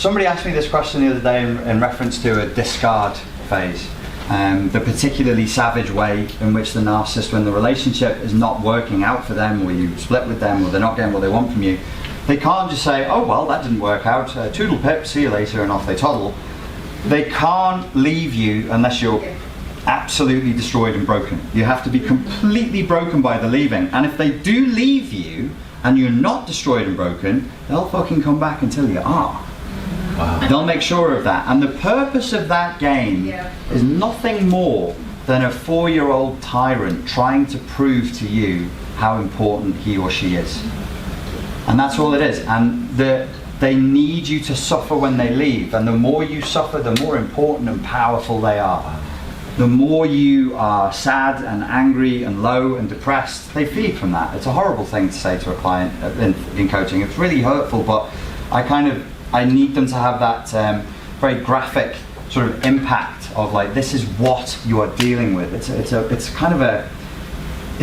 Somebody asked me this question the other day in reference to a discard phase. The particularly savage way in which the narcissist, when the relationship is not working out for them, or you split with them, or they're not getting what they want from you, they can't just say, oh well, that didn't work out, toodle pip, see you later, and off they toddle. They can't leave you unless you're absolutely destroyed and broken. You have to be completely broken by the leaving. And if they do leave you and you're not destroyed and broken, they'll fucking come back until you are. Wow. They'll make sure of that. And the purpose of that game is nothing more than a 4-year-old tyrant trying to prove to you how important he or she is. And that's all it is. And they need you to suffer when they leave. And the more you suffer, the more important and powerful they are. The more you are sad and angry and low and depressed, they feed from that. It's a horrible thing to say to a client in coaching. It's really hurtful, but I need them to have that very graphic sort of impact of like, this is what you are dealing with. It's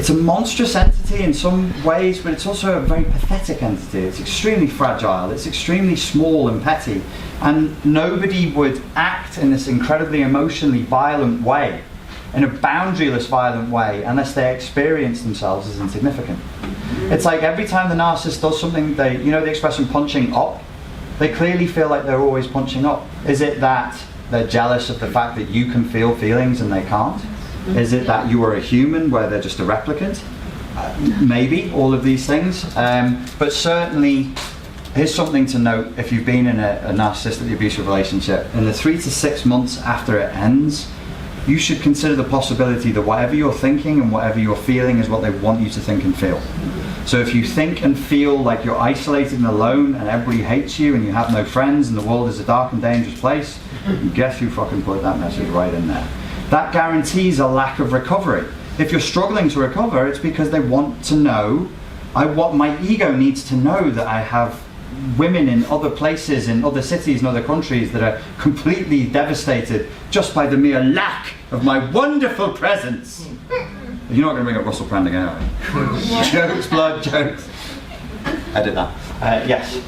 a monstrous entity in some ways, but it's also a very pathetic entity. It's extremely fragile, it's extremely small and petty, and nobody would act in this incredibly emotionally violent way, in a boundaryless violent way, unless they experience themselves as insignificant. It's like every time the narcissist does something, you know the expression punching up? They clearly feel like they're always punching up. Is it that they're jealous of the fact that you can feel feelings and they can't? Is it that you are a human where they're just a replicant? Maybe, all of these things. But certainly, here's something to note if you've been in a narcissistic abusive relationship. In the 3 to 6 months after it ends, you should consider the possibility that whatever you're thinking and whatever you're feeling is what they want you to think and feel. So if you think and feel like you're isolated and alone and everybody hates you and you have no friends and the world is a dark and dangerous place, guess who fucking put that message right in there? That guarantees a lack of recovery. If you're struggling to recover, it's because they want to know, what my ego needs to know that I have women in other places, in other cities, in other countries that are completely devastated just by the mere lack of my wonderful presence. You're not going to bring up Russell Brand again, are you? Jokes, blood, jokes. Edit that. Yes.